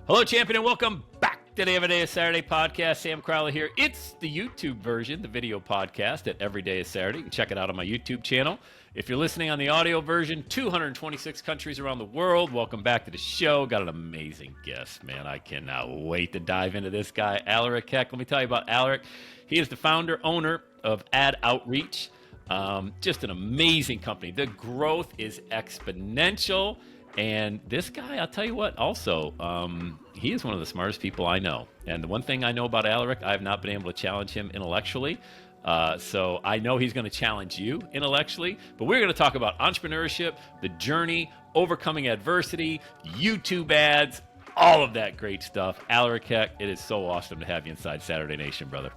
Hello, champion, and welcome back to the Everyday is Saturday podcast. Sam Crowley here. It's the YouTube version, the video podcast at Everyday is Saturday. You can check it out on my YouTube channel. If you're listening on the audio version, 226 countries around the world, welcome back to the show. Got an amazing guest, man. I cannot wait to dive into this guy, Aleric. Heck, let me tell you about Aleric. He is the founder, owner of AdOutreach. Just an amazing company. The growth is exponential. And this guy, I'll tell you what, also, he is one of the smartest people I know. And the one thing I know about Aleric, I have not been able to challenge him intellectually. So I know he's going to challenge you intellectually. But we're going to talk about entrepreneurship, the journey, overcoming adversity, YouTube ads, all of that great stuff. Aleric, heck, it is so awesome to have you inside Saturday Nation, brother.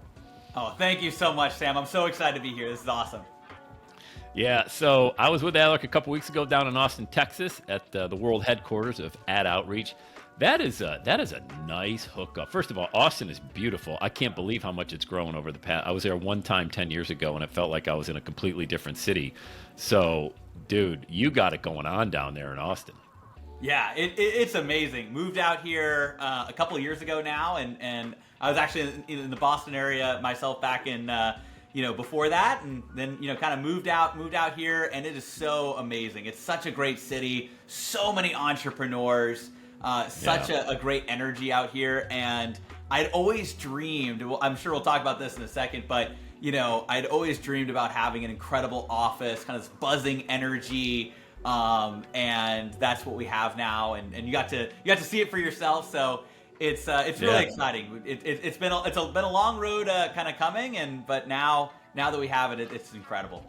Oh, thank you so much, Sam. I'm so excited to be here. This is awesome. Yeah, so I was with Aleric a couple weeks ago down in Austin, Texas at the world headquarters of AdOutreach. That is a nice hookup. First of all, Austin is beautiful. I can't believe how much it's grown over the past. I was there one time 10 years ago, and it felt like I was in a completely different city. So, dude, you got it going on down there in Austin. Yeah, it's amazing. Moved out here a couple of years ago now, and I was actually in the Boston area myself back in before that, and then kind of moved out here, and it is so amazing. It's such a great city, so many entrepreneurs, such a great energy out here, and I'd always dreamed, well, I'm sure we'll talk about this in a second, but I'd always dreamed about having an incredible office, kind of this buzzing energy, and that's what we have now, and you got to see it for yourself, so it's really exciting. It's been a long road kind of coming, but now that we have it, it's incredible.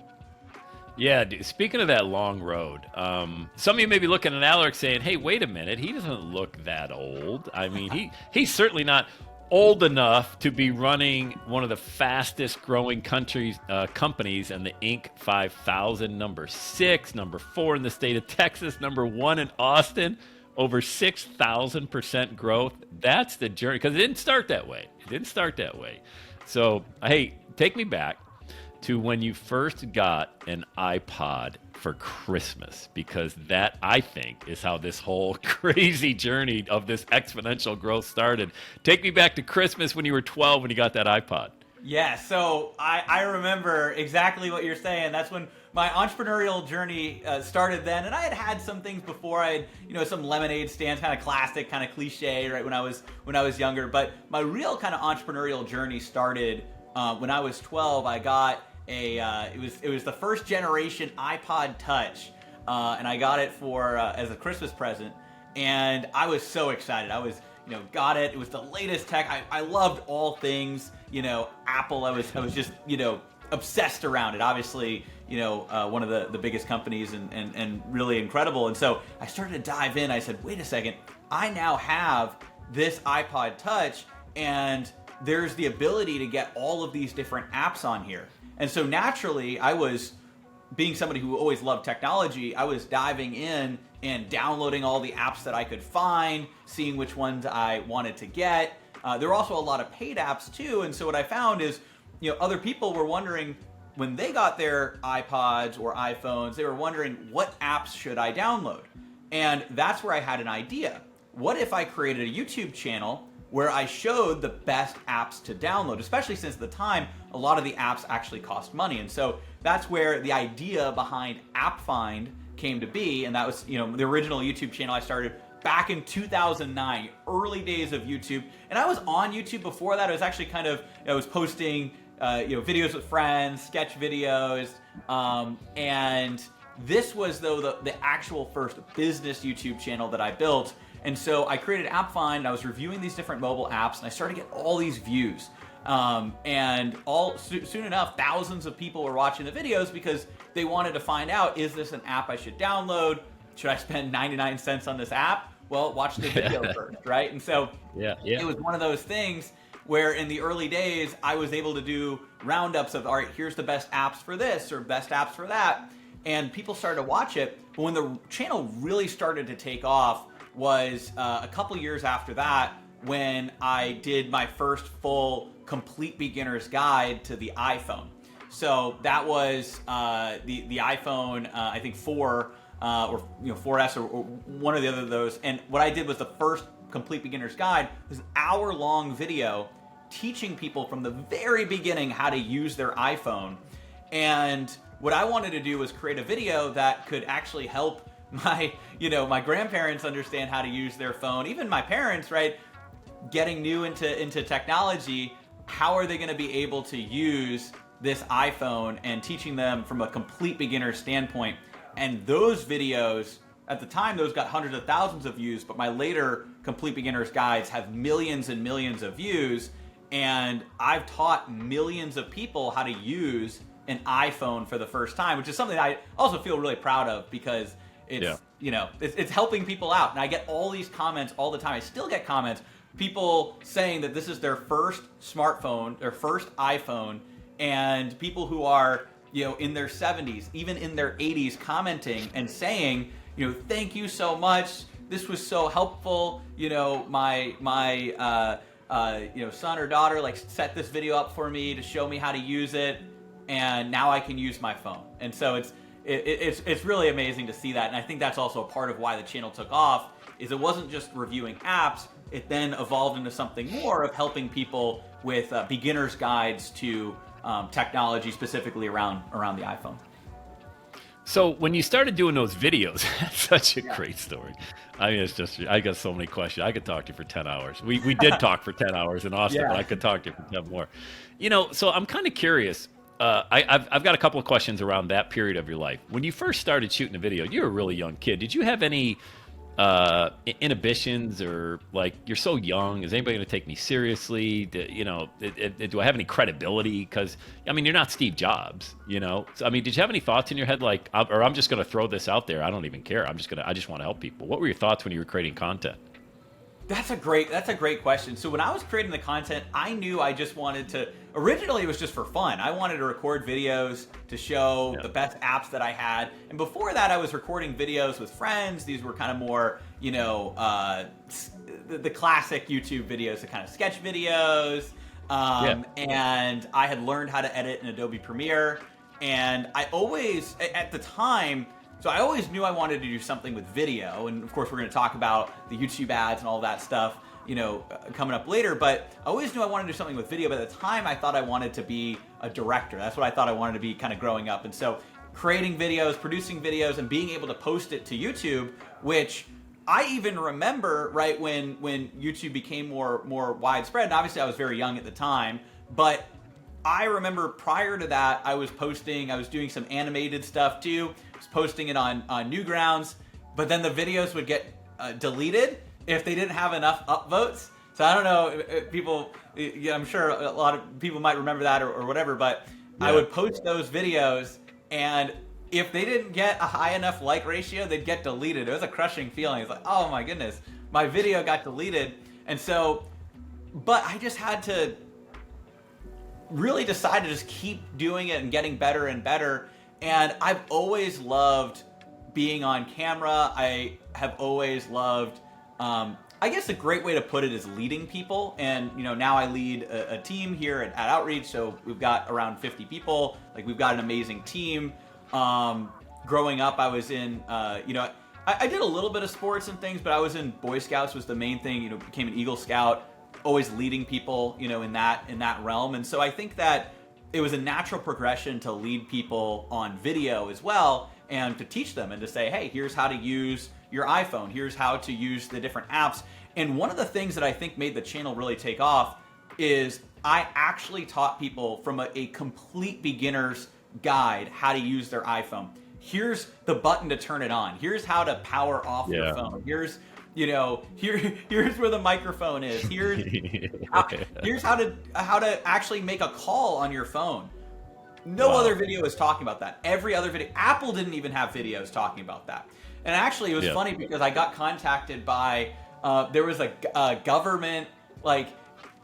Yeah, dude, speaking of that long road, some of you may be looking at Aleric saying, "Hey, wait a minute, he doesn't look that old." I mean, he's certainly not old enough to be running one of the fastest growing companies in the Inc. 5000, number 6, number 4 in the state of Texas, number 1 in Austin. Over 6,000% growth. That's the journey, because it didn't start that way. So, hey, take me back to when you first got an iPod for Christmas, because that, I think, is how this whole crazy journey of this exponential growth started. Take me back to Christmas when you were 12 when you got that iPod. Yeah, so I remember exactly what you're saying. That's when my entrepreneurial journey started then, and I had some things before. I had some lemonade stands, kind of classic, kind of cliche, right, when I was younger. But my real kind of entrepreneurial journey started when I was 12. I got it was the first generation iPod Touch, and I got it for as a Christmas present, and I was so excited. I was got it. It was the latest tech. I loved all things Apple. I was just obsessed around it. Obviously, one of the biggest companies and really incredible. And so I started to dive in. I said, wait a second, I now have this iPod Touch, and there's the ability to get all of these different apps on here. And so naturally, I was, being somebody who always loved technology, I was diving in and downloading all the apps that I could find, seeing which ones I wanted to get. There were also a lot of paid apps too, and so what I found is, other people were wondering, when they got their iPods or iPhones, they were wondering, what apps should I download? And that's where I had an idea. What if I created a YouTube channel where I showed the best apps to download, especially since at the time, a lot of the apps actually cost money. And so that's where the idea behind App Find came to be, and that was the original YouTube channel I started back in 2009, early days of YouTube. And I was on YouTube before that. I was actually I was posting videos with friends, sketch videos, and this was though the actual first business YouTube channel that I built. And so I created App Find, and I was reviewing these different mobile apps, and I started to get all these views. And soon enough, thousands of people were watching the videos because they wanted to find out, is this an app I should download? Should I spend 99 cents on this app? Well, watch the video first, right? And so it was one of those things where in the early days, I was able to do roundups of, all right, here's the best apps for this or best apps for that. And people started to watch it. But when the channel really started to take off was a couple years after that, when I did my first full complete beginner's guide to the iPhone. So that was the iPhone, I think 4 or 4S or one or the other of those. And what I did was the first Complete Beginner's Guide was an hour-long video teaching people from the very beginning how to use their iPhone. And what I wanted to do was create a video that could actually help my grandparents understand how to use their phone, even my parents, right? Getting new into technology, how are they going to be able to use this iPhone, and teaching them from a complete beginner standpoint. And those videos, at the time, those got hundreds of thousands of views, but my later Complete Beginner's Guides have millions and millions of views, and I've taught millions of people how to use an iPhone for the first time, which is something I also feel really proud of, because it's helping people out. And I get all these comments all the time. I still get comments, people saying that this is their first smartphone, their first iPhone, and people who are, in their 70s, even in their 80s, commenting and saying, thank you so much. This was so helpful. My son or daughter set this video up for me to show me how to use it, and now I can use my phone. And so it's really amazing to see that. And I think that's also a part of why the channel took off, is it wasn't just reviewing apps. It then evolved into something more of helping people with beginner's guides to technology, specifically around the iPhone. So when you started doing those videos, that's such a great story. I mean, it's just, I got so many questions. I could talk to you for 10 hours. We did talk for 10 hours in Austin, but I could talk to you for 10 more. So I'm kind of curious. I've got a couple of questions around that period of your life. When you first started shooting a video, you were a really young kid. Did you have any inhibitions, or you're so young, is anybody going to take me seriously? Do I have any credibility? Because you're not Steve Jobs, So did you have any thoughts in your head or I'm just going to throw this out there, I don't even care, I just want to help people? What were your thoughts when you were creating content? That's a great question. So when I was creating the content, I knew I just wanted to, originally it was just for fun. I wanted to record videos to show the best apps that I had. And before that, I was recording videos with friends. These were kind of more, the classic YouTube videos, the kind of sketch videos. And I had learned how to edit in Adobe Premiere. And I always, at the time, so I always knew I wanted to do something with video, and of course we're going to talk about the YouTube ads and all that stuff, coming up later, but I always knew I wanted to do something with video, but at the time I thought I wanted to be a director. That's what I thought I wanted to be kind of growing up. And so creating videos, producing videos, and being able to post it to YouTube, which I even remember, right, when YouTube became more widespread, and obviously I was very young at the time, but I remember prior to that, I was doing some animated stuff too. I was posting it on Newgrounds, but then the videos would get deleted if they didn't have enough upvotes. So I don't know if people, I'm sure a lot of people might remember that or whatever, but I would post those videos, and if they didn't get a high enough like ratio, they'd get deleted. It was a crushing feeling. It's like, oh my goodness, my video got deleted. And so, but I just had to really decide to just keep doing it and getting better and better. And I've always loved being on camera. I have always loved, I guess a great way to put it is leading people. And, now I lead a team here at AdOutreach. So we've got around 50 people. We've got an amazing team. Growing up, I was in, I did a little bit of sports and things, but I was in Boy Scouts was the main thing, became an Eagle Scout, always leading people, in that realm. And so I think that it was a natural progression to lead people on video as well, and to teach them and to say, hey, here's how to use your iPhone. Here's how to use the different apps. And one of the things that I think made the channel really take off is I actually taught people from a complete beginner's guide how to use their iPhone. Here's the button to turn it on. Here's how to power off your phone. Here's where the microphone is. Here's how to actually make a call on your phone. No other video is talking about that. Every other video, Apple didn't even have videos talking about that. And actually, it was funny because I got contacted by there was a government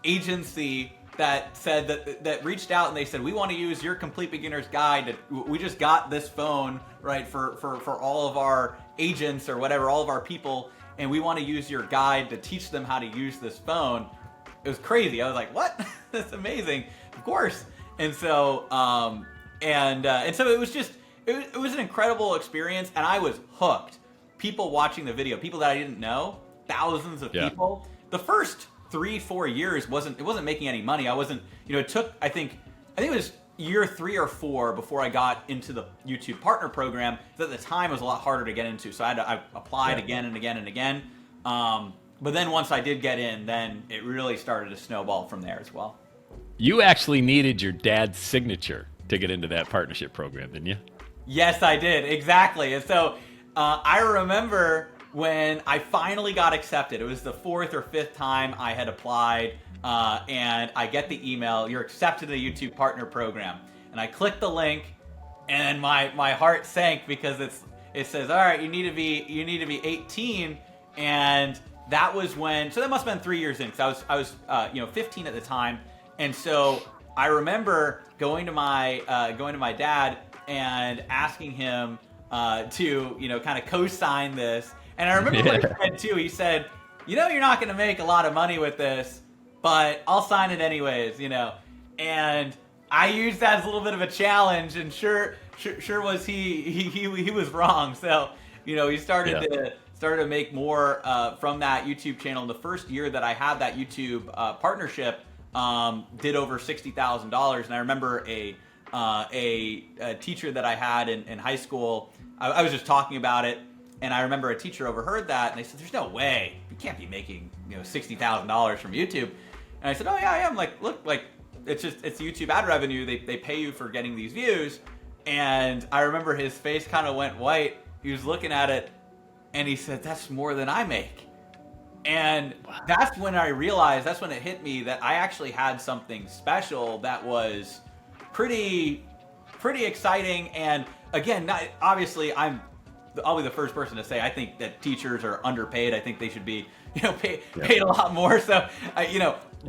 agency that said that reached out, and they said, we want to use your Complete Beginner's Guide. We just got this phone, right, for all of our agents or whatever, all of our people, and we want to use your guide to teach them how to use this phone. It was crazy. I was like, what? That's amazing. Of course. And so and so it was just it was an incredible experience, and I was hooked. People watching the video, people that I didn't know, thousands of people. The first 3-4 years it wasn't making any money. I wasn't, it took, I think it was year 3 or 4 before I got into the YouTube partner program. At the time it was a lot harder to get into. So I applied again and again and again. But then once I did get in, then it really started to snowball from there as well. You actually needed your dad's signature to get into that partnership program, didn't you? Yes, I did. Exactly. And so I remember when I finally got accepted. It was the 4th or 5th time I had applied, and I get the email, "You're accepted to the YouTube partner program." And I clicked the link, and my heart sank because it says, "All right, you need to be 18." And that was when, so that must have been 3 years in, because I was 15 at the time. And so I remember going to my dad and asking him to kind of co-sign this. And I remember what he said too. He said, "You're not going to make a lot of money with this, but I'll sign it anyways." And I used that as a little bit of a challenge. And sure was he was wrong. So he started to make more from that YouTube channel. In the first year that I had that YouTube partnership, did over $60,000. And I remember a teacher that I had in high school. I was just talking about it, and I remember a teacher overheard that, and they said, "There's no way, you can't be making $60,000 from YouTube." And I said, "Oh yeah, I am. Look, it's YouTube ad revenue. They pay you for getting these views." And I remember his face kind of went white. He was looking at it, and he said, "That's more than I make." And that's when I realized, that's when it hit me that I actually had something special that was pretty exciting. And again, obviously I'll be the first person to say I think that teachers are underpaid. I think they should be paid a lot more. So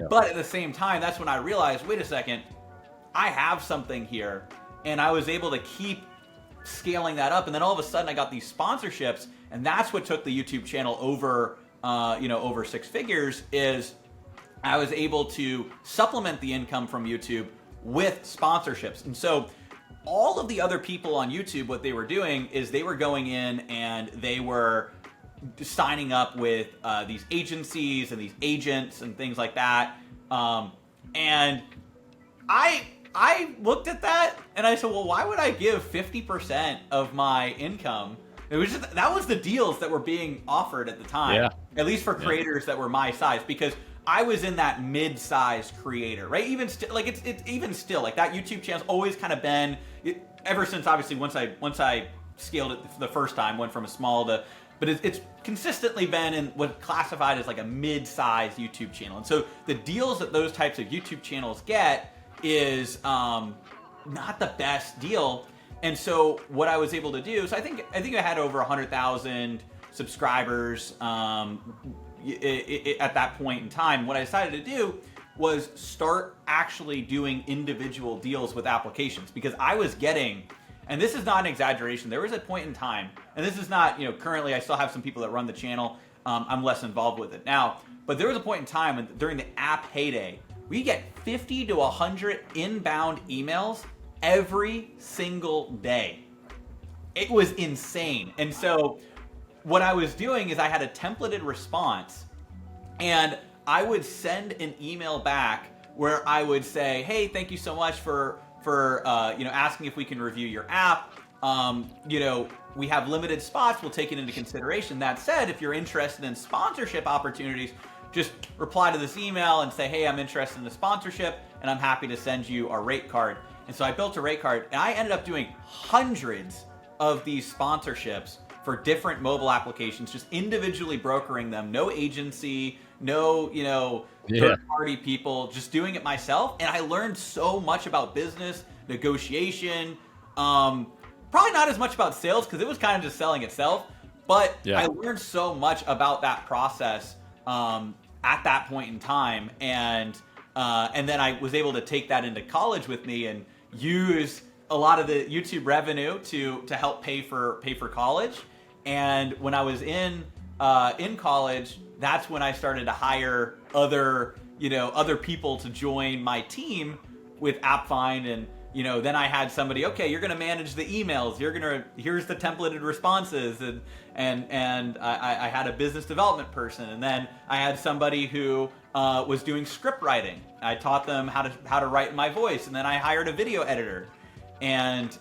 but at the same time, that's when I realized, wait a second, I have something here. And I was able to keep scaling that up. And then all of a sudden I got these sponsorships, and that's what took the YouTube channel over 6 figures. Is I was able to supplement the income from YouTube with sponsorships. And so all of the other people on YouTube, what they were doing is they were going in and they were signing up with these agencies and these agents and things like that. And I looked at that and I said, well, why would I give 50% of my income? It was just, that was the deals that were being offered at the time, at least for creators that were my size, because I was in that mid-sized creator, right? Even still, it's even still like that YouTube channel's always kind of been, ever since obviously once I scaled it the first time, went from a small to, but it's consistently been in what classified as like a mid-sized YouTube channel. And so the deals that those types of YouTube channels get is not the best deal. And so what I was able to do, so I think I had over 100,000 subscribers at that point in time. What I decided to do was start actually doing individual deals with applications, because I was getting, and this is not an exaggeration, there was a point in time, and this is not, currently I still have some people that run the channel, I'm less involved with it now, but there was a point in time when, during the app heyday, we get 50 to 100 inbound emails every single day. It was insane. And so what I was doing is I had a templated response, and I would send an email back where I would say, hey, thank you so much for asking if we can review your app. We have limited spots. We'll take it into consideration. That said, if you're interested in sponsorship opportunities, just reply to this email and say, hey, I'm interested in the sponsorship, and I'm happy to send you our rate card. And so I built a rate card, and I ended up doing hundreds of these sponsorships for different mobile applications, just individually brokering them, no agency, no, third-party people, just doing it myself. And I learned so much about business, negotiation, probably not as much about sales, because it was kind of just selling itself, but I learned so much about that process at that point in time. And then I was able to take that into college with me and use a lot of the YouTube revenue to help pay for college. And when I was in college, that's when I started to hire other people to join my team with AppFind. then I had somebody, okay, you're going to manage the emails. Here's the templated responses. And I had a business development person. And then I had somebody who was doing script writing. I taught them how to write in my voice. And then I hired a video editor. And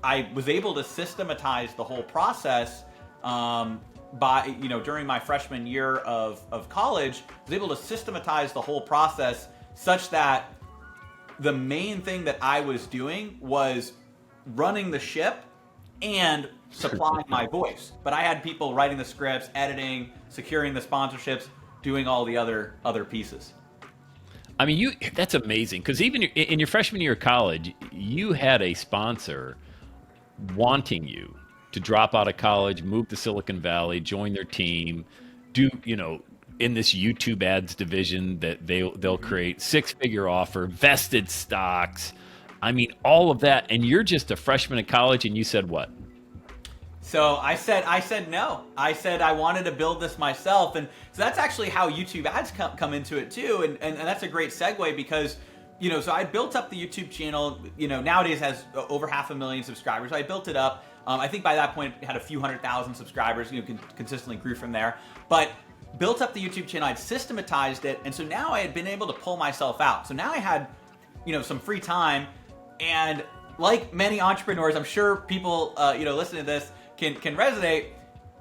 I was able to systematize the whole process during my freshman year of college. I was able to systematize the whole process such that the main thing that I was doing was running the ship and supplying my voice. But I had people writing the scripts, editing, securing the sponsorships, doing all the other pieces. I mean, that's amazing, because even in your freshman year of college, you had a sponsor wanting you to drop out of college, move to Silicon Valley, join their team, do, in this YouTube ads division that they'll create, 6-figure offer, vested stocks. I mean, all of that. And you're just a freshman in college, and you said what? So I said no. I said I wanted to build this myself. And so that's actually how YouTube ads come into it too. And that's a great segue because, so I built up the YouTube channel, nowadays has over 500,000 subscribers. I built it up. I think by that point it had a few 100,000 subscribers, consistently grew from there. But built up the YouTube channel, I'd systematized it. And so now I had been able to pull myself out. So now I had, some free time. And like many entrepreneurs, I'm sure people, listening to this can resonate.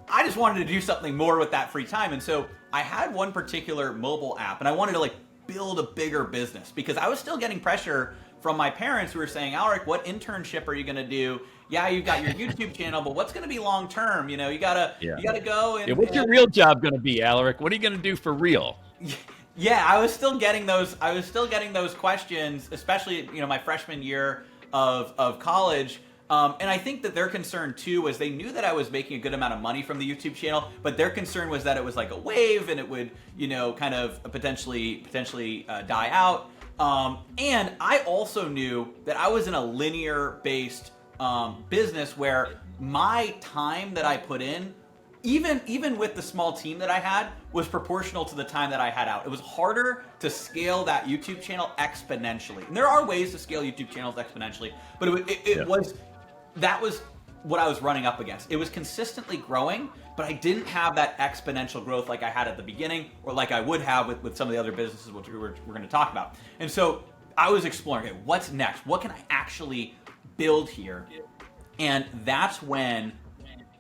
I just wanted to do something more with that free time. And so I had one particular mobile app and I wanted to build a bigger business because I was still getting pressure from my parents who were saying, Aleric, what internship are you going to do? Yeah, you've got your YouTube channel, but what's going to be long term? You gotta go and what's your real job going to be, Aleric? What are you going to do for real? Yeah, I was still getting those questions, especially my freshman year of college. And I think that their concern too was they knew that I was making a good amount of money from the YouTube channel, but their concern was that it was like a wave and it would, kind of potentially die out. And I also knew that I was in a linear-based business where my time that I put in, even with the small team that I had, was proportional to the time that I had out. It was harder to scale that YouTube channel exponentially. And there are ways to scale YouTube channels exponentially, but that was what I was running up against. It was consistently growing, but I didn't have that exponential growth like I had at the beginning or like I would have with some of the other businesses which we're going to talk about. And so I was exploring, okay, what's next? What can I actually build here? And that's when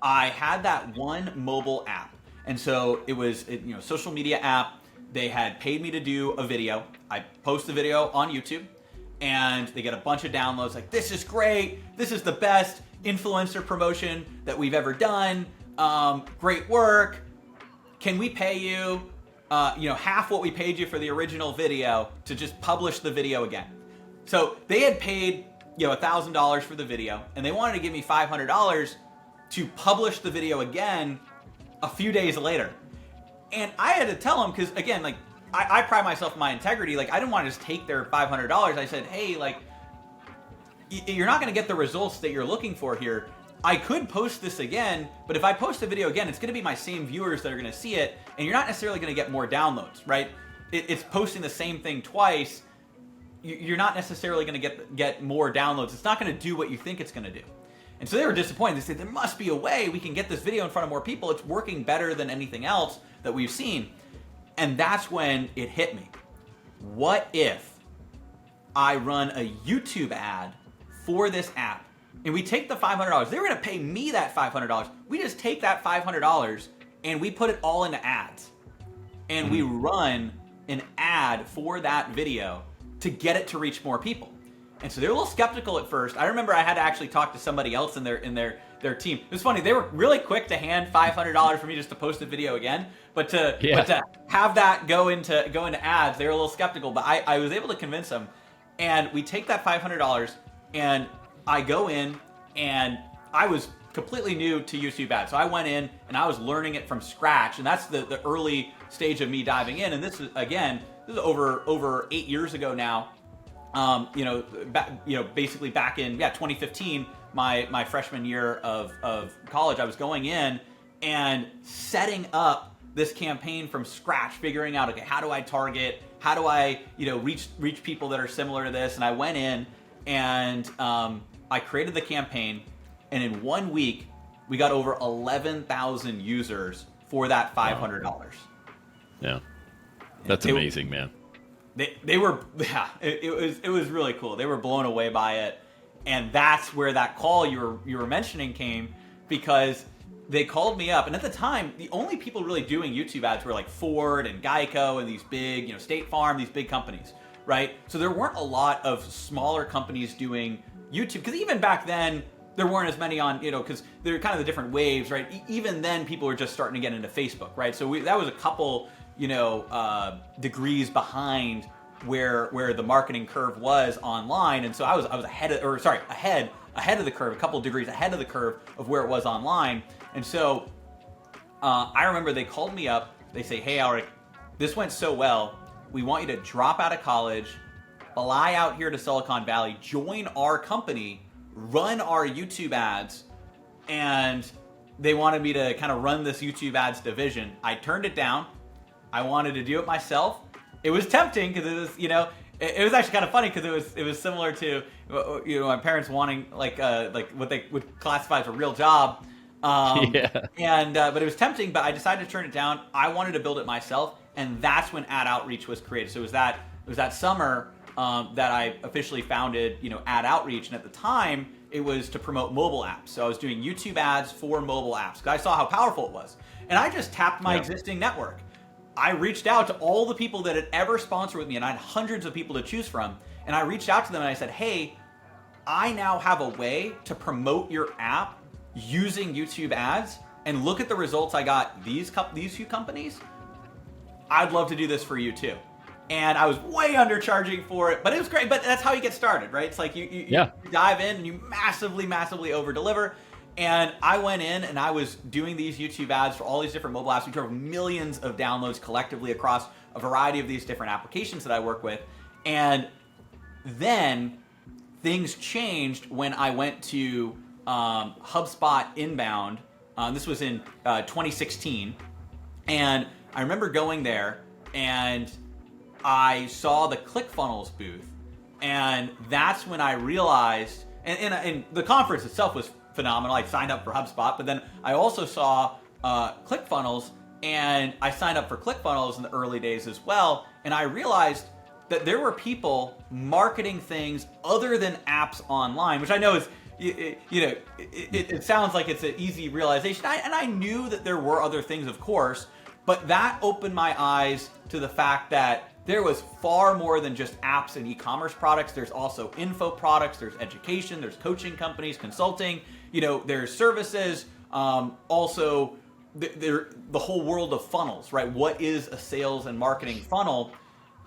I had that one mobile app. And so it was social media app. They had paid me to do a video. I post the video on YouTube. And they get a bunch of downloads like, this is great. This is the best influencer promotion that we've ever done. Great work. Can we pay you, half what we paid you for the original video to just publish the video again? So they had paid, $1,000 for the video and they wanted to give me $500 to publish the video again a few days later. And I had to tell them, because again, I pride myself in my integrity. I didn't want to just take their $500. I said, hey, you're not going to get the results that you're looking for here. I could post this again, but if I post the video again, it's going to be my same viewers that are going to see it, and you're not necessarily going to get more downloads, right? It's posting the same thing twice. You're not necessarily going to get more downloads. It's not going to do what you think it's going to do. And so they were disappointed. They said, there must be a way we can get this video in front of more people. It's working better than anything else that we've seen. And that's when it hit me. What if I run a YouTube ad for this app and we take the $500? They were going to pay me that $500. We just take that $500 and we put it all into ads. And we run an ad for that video to get it to reach more people. And so they were a little skeptical at first. I remember I had to actually talk to somebody else in their team. It was funny. They were really quick to hand $500 for me just to post the video again. But to have that go into ads, they were a little skeptical. But I was able to convince them. And we take that $500 and I go in, and I was completely new to YouTube ads. So I went in and I was learning it from scratch. And that's the early stage of me diving in. And this is over 8 years ago now. Basically back in 2015, my freshman year of college, I was going in and setting up this campaign from scratch, figuring out, okay, how do I target? How do I, reach people that are similar to this? And I went in and I created the campaign, and in 1 week, we got over 11,000 users for that $500. Yeah, that's amazing, man. They were, yeah, it was really cool. They were blown away by it, and that's where that call you were mentioning came, because they called me up, and at the time, the only people really doing YouTube ads were like Ford and Geico and these big, State Farm, these big companies, right? So there weren't a lot of smaller companies doing YouTube, because even back then, there weren't as many on, because there were kind of the different waves, right? Even then, people were just starting to get into Facebook, right? So that was a couple, degrees behind where the marketing curve was online, and so I was ahead of the curve, a couple of degrees ahead of the curve of where it was online. And so I remember they called me up. They say, hey, Aleric, this went so well. We want you to drop out of college, fly out here to Silicon Valley, join our company, run our YouTube ads. And they wanted me to kind of run this YouTube ads division. I turned it down. I wanted to do it myself. It was tempting because it was, it was actually kind of funny because it was similar to, my parents wanting like what they would classify as a real job. Yeah. And but it was tempting, but I decided to turn it down. I wanted to build it myself, and that's when AdOutreach was created. So it was that summer that I officially founded, AdOutreach, and at the time it was to promote mobile apps. So I was doing YouTube ads for mobile apps because I saw how powerful it was, and I just tapped my existing network. I reached out to all the people that had ever sponsored with me, and I had hundreds of people to choose from. And I reached out to them and I said, hey, I now have a way to promote your app using YouTube ads, and look at the results I got these few companies. I'd love to do this for you too. And I was way undercharging for it, but it was great. But that's how you get started, right? It's like you dive in and you massively over deliver. And I went in and I was doing these YouTube ads for all these different mobile apps. We drove millions of downloads collectively across a variety of these different applications that I work with. And then things changed when I went to HubSpot inbound. This was in 2016. And I remember going there and I saw the ClickFunnels booth. And that's when I realized, and the conference itself was phenomenal. I signed up for HubSpot, but then I also saw ClickFunnels, and I signed up for ClickFunnels in the early days as well. And I realized that there were people marketing things other than apps online, which I know is, it sounds like it's an easy realization. And I knew that there were other things, of course, but that opened my eyes to the fact that there was far more than just apps and e-commerce products. There's also info products, there's education, there's coaching companies, consulting, there's services, also the whole world of funnels, right? What is a sales and marketing funnel?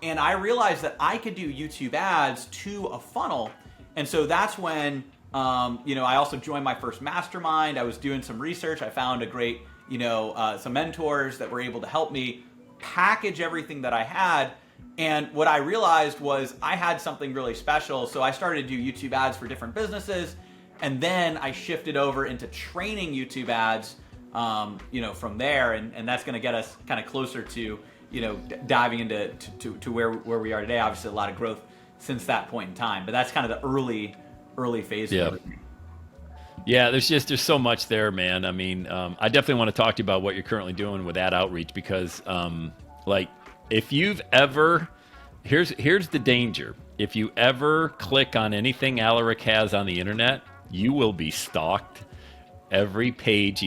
And I realized that I could do YouTube ads to a funnel. And so that's when, I also joined my first mastermind. I was doing some research. I found a great, some mentors that were able to help me package everything that I had. And what I realized was I had something really special. So I started to do YouTube ads for different businesses. And then I shifted over into training YouTube ads, from there. And that's going to get us kind of closer to, diving into to where we are today. Obviously, a lot of growth since that point in time. But that's kind of the early phase of everything. Yeah, there's so much there, man. I mean, I definitely want to talk to you about what you're currently doing with AdOutreach, because if you've ever, here's the danger. If you ever click on anything Aleric has on the internet, you will be stalked. Every page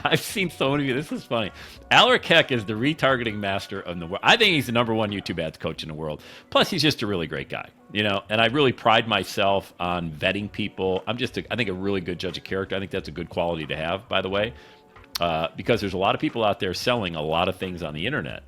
I've seen so many of you. This is funny. Aleric Heck is the retargeting master of the world. I think he's the number one YouTube ads coach in the world. Plus, he's just a really great guy, and I really pride myself on vetting people. I think a really good judge of character. I think that's a good quality to have, by the way, because there's a lot of people out there selling a lot of things on the internet.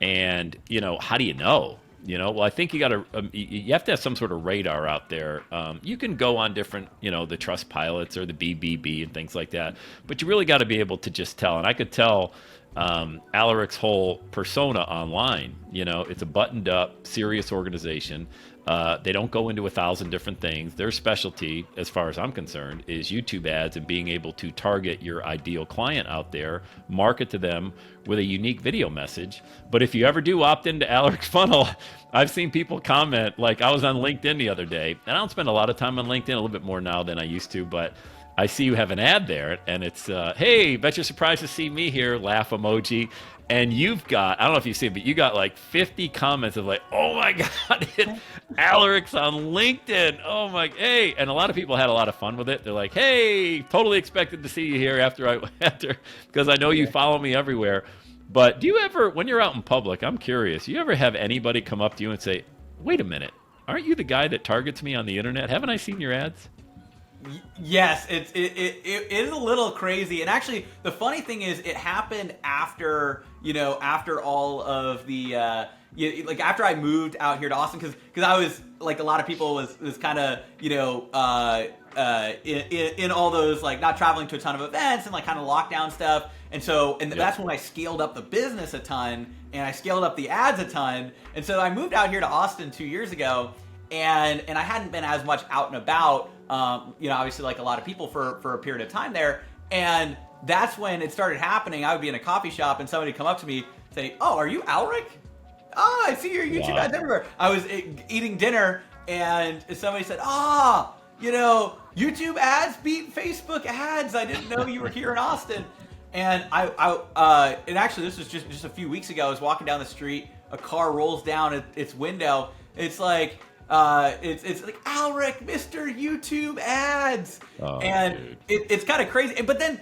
And, how do you know? Well, I think you have to have some sort of radar out there. You can go on different, the Trust Pilots or the BBB and things like that, but you really got to be able to just tell. And I could tell Aleric's whole persona online. It's a buttoned up, serious organization. They don't go into 1,000 different things. Their specialty, as far as I'm concerned, is YouTube ads and being able to target your ideal client out there, market to them with a unique video message. But if you ever do opt into Aleric's funnel, I've seen people comment, like I was on LinkedIn the other day, and I don't spend a lot of time on LinkedIn, a little bit more now than I used to, but I see you have an ad there, and it's, hey, bet you're surprised to see me here, laugh emoji. And you've got, I don't know if you see it, but you got like 50 comments of like, oh my God, Aleric's on LinkedIn. Oh my, hey. And a lot of people had a lot of fun with it. They're like, hey, totally expected to see you here after, because I know you follow me everywhere. But do you ever, when you're out in public, I'm curious, you ever have anybody come up to you and say, wait a minute, aren't you the guy that targets me on the internet? Haven't I seen your ads? Yes, it is a little crazy, and actually, the funny thing is, it happened after all of the like after I moved out here to Austin, because I was like a lot of people was kind of in all those like not traveling to a ton of events and like kind of lockdown stuff, and that's when I scaled up the business a ton and I scaled up the ads a ton, and so I moved out here to Austin 2 years ago, and I hadn't been as much out and about. Obviously like a lot of people for a period of time there. And that's when it started happening. I would be in a coffee shop and somebody would come up to me say, oh, are you Aleric? Oh, I see your YouTube ads everywhere. I was eating dinner and somebody said, YouTube ads beat Facebook ads. I didn't know you were here in Austin. And and actually this was just a few weeks ago. I was walking down the street, a car rolls down its window. It's like, it's like Aleric, Mr. YouTube ads, and it's kind of crazy. But then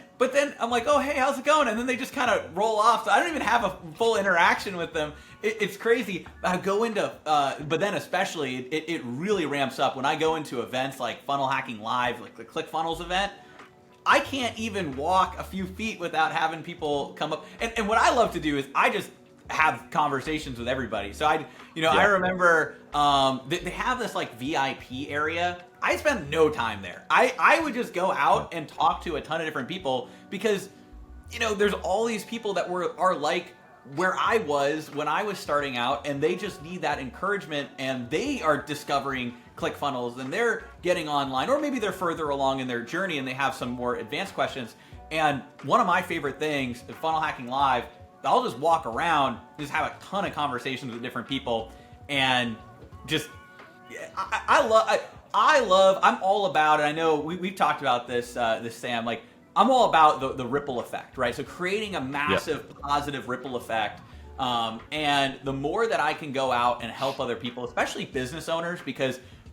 I'm like, oh hey, how's it going? And then they just kind of roll off. So I don't even have a full interaction with them. It's crazy. I go into, but then especially it really ramps up when I go into events like Funnel Hacking Live, like the ClickFunnels event. I can't even walk a few feet without having people come up. And what I love to do is I just have conversations with everybody. So I remember they have this like VIP area. I spend no time there. I would just go out and talk to a ton of different people because there's all these people that are like where I was when I was starting out, and they just need that encouragement, and they are discovering ClickFunnels and they're getting online, or maybe they're further along in their journey and they have some more advanced questions. And one of my favorite things at Funnel Hacking Live, I'll just walk around, just have a ton of conversations with different people, and just I'm all about it. I know we've talked about this, Sam. Like I'm all about the ripple effect, right? So creating a massive positive ripple effect, and the more that I can go out and help other people, especially business owners,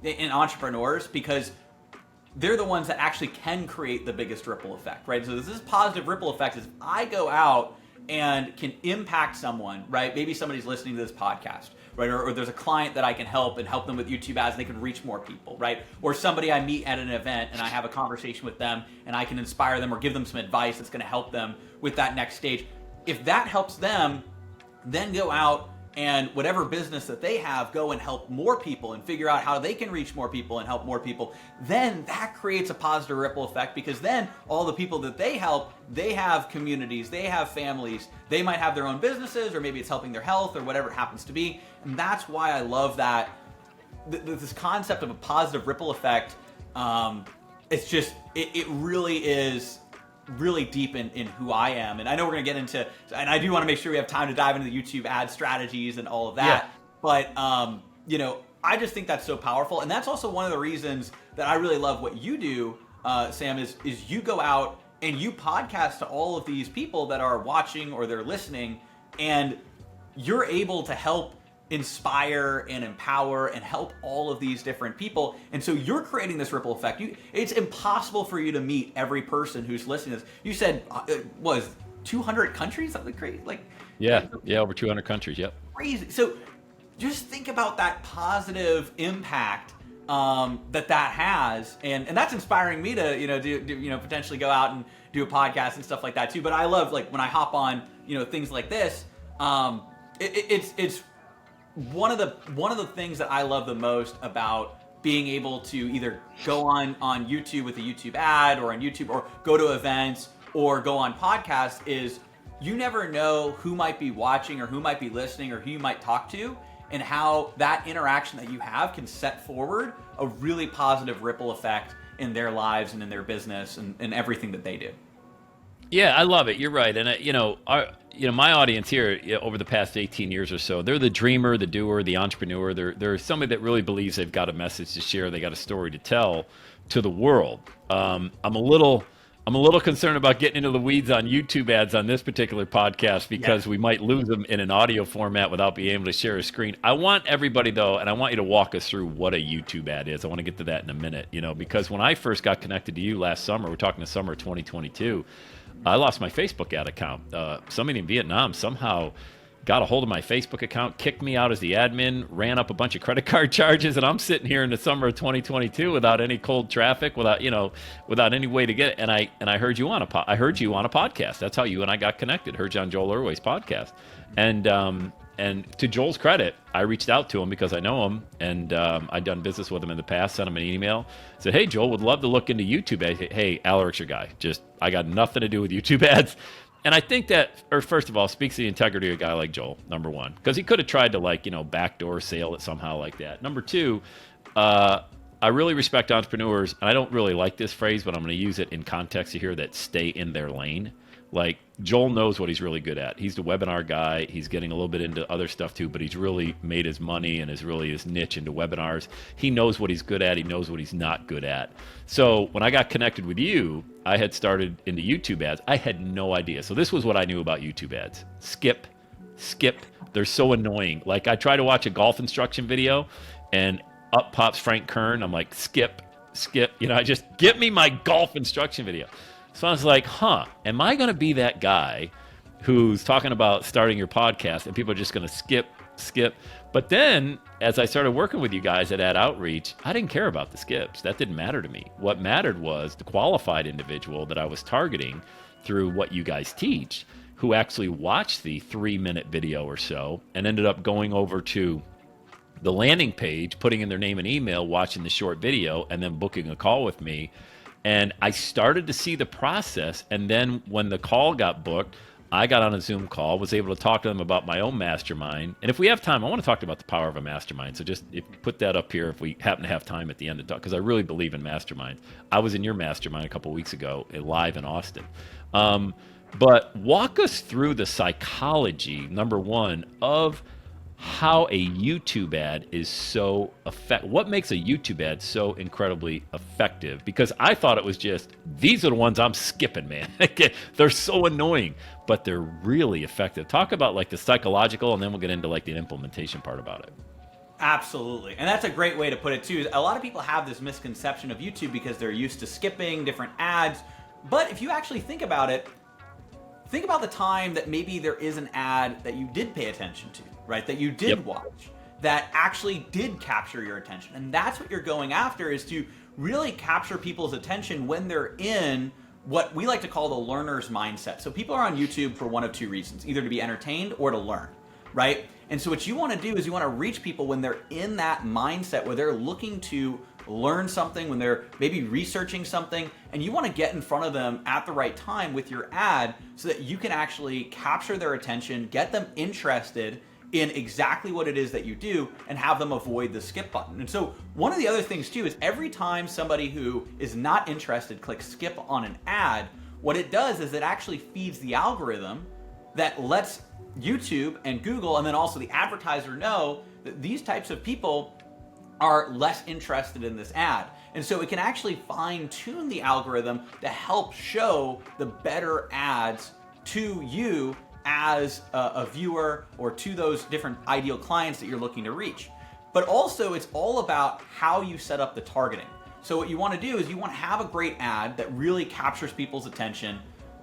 and entrepreneurs, because they're the ones that actually can create the biggest ripple effect, right? So this positive ripple effect is I go out and can impact someone, right? Maybe somebody's listening to this podcast, right? Or there's a client that I can help them with YouTube ads and they can reach more people, right? Or somebody I meet at an event and I have a conversation with them and I can inspire them or give them some advice that's going to help them with that next stage. If that helps them, then go out and whatever business that they have, go and help more people and figure out how they can reach more people and help more people. Then that creates a positive ripple effect, because then all the people that they help, they have communities, they have families, they might have their own businesses, or maybe it's helping their health or whatever it happens to be. And that's why I love that, this concept of a positive ripple effect. It's just, it really is really deep in who I am. And I know we're going to get into, and I do want to make sure we have time to dive into the YouTube ad strategies and all of that. Yeah. But, I just think that's so powerful. And that's also one of the reasons that I really love what you do, Sam, is you go out and you podcast to all of these people that are watching or they're listening, and you're able to help inspire and empower and help all of these different people. And so you're creating this ripple effect. It's impossible for you to meet every person who's listening to this. You said was 200 countries, something crazy, like over 200 countries. Yep. Crazy. So just think about that positive impact that has, and that's inspiring me to do potentially go out and do a podcast and stuff like that too. But I love, like, when I hop on things like this, it's one of the things that I love the most about being able to either go on YouTube with a YouTube ad, or on YouTube, or go to events, or go on podcasts, is you never know who might be watching or who might be listening or who you might talk to, and how that interaction that you have can set forward a really positive ripple effect in their lives and in their business and everything that they do. Yeah, I love it. You're right. And my audience here over the past 18 years or so, they're the dreamer, the doer, the entrepreneur. They're somebody that really believes they've got a message to share. They got a story to tell to the world. I'm a little concerned about getting into the weeds on YouTube ads on this particular podcast because we might lose them in an audio format without being able to share a screen. I want everybody though, and I want you to walk us through what a YouTube ad is. I want to get to that in a minute, because when I first got connected to you last summer, we're talking the summer of 2022, I lost my Facebook ad account. Somebody in Vietnam somehow got a hold of my Facebook account, kicked me out as the admin, ran up a bunch of credit card charges, and I'm sitting here in the summer of 2022 without any cold traffic, without any way to get it. And I heard you on a podcast. That's how you and I got connected. Heard you on Joel Irway's podcast, and to Joel's credit, I reached out to him because I know him, and I'd done business with him in the past. Sent him an email, said, "Hey, Joel, would love to look into YouTube ads. Hey, Aleric's your guy. I got nothing to do with YouTube ads." And I think that, or first of all, speaks to the integrity of a guy like Joel, number one, because he could have tried to backdoor sale it somehow like that. Number two, I really respect entrepreneurs, and I don't really like this phrase, but I'm going to use it in context here, that stay in their lane. Like, Joel knows what he's really good at. He's the webinar guy. He's getting a little bit into other stuff too, but he's really made his money and is really his niche into webinars. He knows what he's good at. He knows what he's not good at. So when I got connected with you, I had started into YouTube ads. I had no idea. So this was what I knew about YouTube ads. Skip. They're so annoying. Like, I try to watch a golf instruction video and up pops Frank Kern. I'm like, skip. I just, get me my golf instruction video. So I was like, am I going to be that guy who's talking about starting your podcast and people are just going to skip? But then as I started working with you guys at AdOutreach, I didn't care about the skips. That didn't matter to me. What mattered was the qualified individual that I was targeting through what you guys teach, who actually watched the 3-minute video or so and ended up going over to the landing page, putting in their name and email, watching the short video, and then booking a call with me. And I started to see the process. And then when the call got booked, I got on a Zoom call, was able to talk to them about my own mastermind. And if we have time, I want to talk about the power of a mastermind. So just put that up here if we happen to have time at the end to talk, because I really believe in masterminds. I was in your mastermind a couple of weeks ago, live in Austin. But walk us through the psychology, number one, of how a YouTube ad is so effective. What makes a YouTube ad so incredibly effective? Because I thought it was just, these are the ones I'm skipping, man. They're so annoying, but they're really effective. Talk about the psychological, and then we'll get into the implementation part about it. Absolutely. And that's a great way to put it too. A lot of people have this misconception of YouTube because they're used to skipping different ads. But if you actually think about it, think about the time that maybe there is an ad that you did pay attention to, right? That you did watch, that actually did capture your attention. And that's what you're going after, is to really capture people's attention when they're in what we like to call the learner's mindset. So people are on YouTube for one of two reasons, either to be entertained or to learn, right? And so what you want to do is you want to reach people when they're in that mindset where they're looking to learn something, when they're maybe researching something, and you want to get in front of them at the right time with your ad so that you can actually capture their attention, get them interested in exactly what it is that you do, and have them avoid the skip button. And so one of the other things too is every time somebody who is not interested clicks skip on an ad, what it does is it actually feeds the algorithm that lets YouTube and Google, and then also the advertiser, know that these types of people are less interested in this ad. And so it can actually fine-tune the algorithm to help show the better ads to you as a viewer, or to those different ideal clients that you're looking to reach. But also, it's all about how you set up the targeting. So what you want to do is you want to have a great ad that really captures people's attention,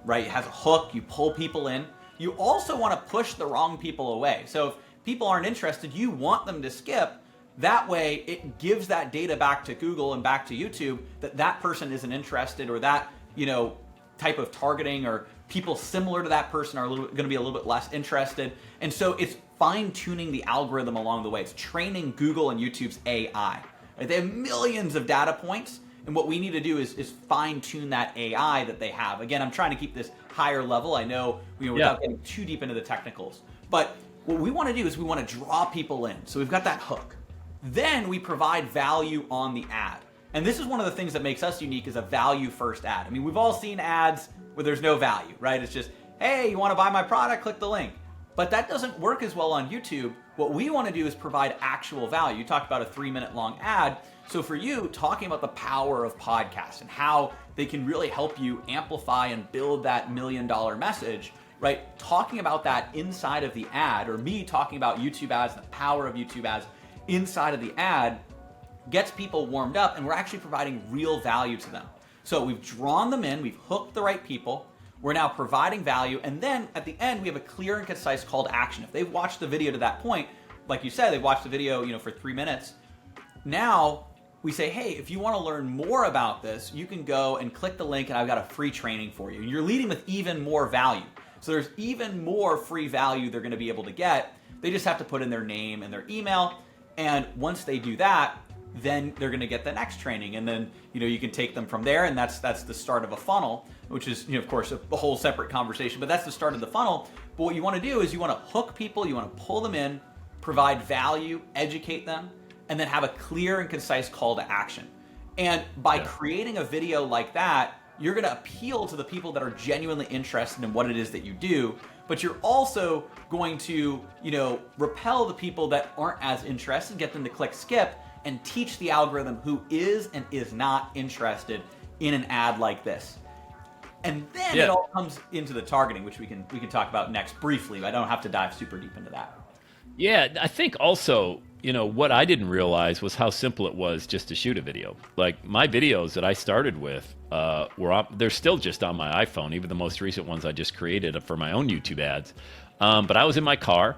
right? It has a hook, you pull people in. You also want to push the wrong people away. So if people aren't interested, you want them to skip. That way, it gives that data back to Google and back to YouTube that that person isn't interested, or that, type of targeting, or people similar to that person are going to be a little bit less interested. And so it's fine-tuning the algorithm along the way. It's training Google and YouTube's AI. Right? They have millions of data points, And what we need to do is fine tune that AI that they have. Again, I'm trying to keep this higher level. I know, without getting too deep into the technicals, but what we want to do is we want to draw people in. So we've got that hook. Then we provide value on the ad. And this is one of the things that makes us unique, is a value first ad. I mean, we've all seen ads where there's no value, right? It's just, hey, you want to buy my product? Click the link. But that doesn't work as well on YouTube. What we want to do is provide actual value. You talked about a 3-minute long ad. So for you, talking about the power of podcasts and how they can really help you amplify and build that $1 million message, right? Talking about that inside of the ad, or me talking about YouTube ads, the power of YouTube ads inside of the ad, gets people warmed up, and we're actually providing real value to them. So we've drawn them in, we've hooked the right people, we're now providing value, and then at the end we have a clear and concise call to action. If they've watched the video to that point, like you said, they've watched the video, for 3 minutes. Now we say, hey, if you want to learn more about this, you can go and click the link, and I've got a free training for you. And you're leading with even more value. So there's even more free value they're going to be able to get. They just have to put in their name and their email, and once they do that, then they're going to get the next training, and then you can take them from there, and that's the start of a funnel, which is of course a whole separate conversation, but that's the start of the funnel. But what you want to do is you want to hook people, you want to pull them in, provide value, educate them, and then have a clear and concise call to action. And by creating a video like that, you're going to appeal to the people that are genuinely interested in what it is that you do, but you're also going to repel the people that aren't as interested, get them to click skip, and teach the algorithm who is and is not interested in an ad like this. And then it all comes into the targeting, which we can talk about next briefly, but I don't have to dive super deep into that. Yeah, I think also, what I didn't realize was how simple it was just to shoot a video. Like my videos that I started with they're still just on my iPhone, even the most recent ones I just created for my own YouTube ads. But I was in my car,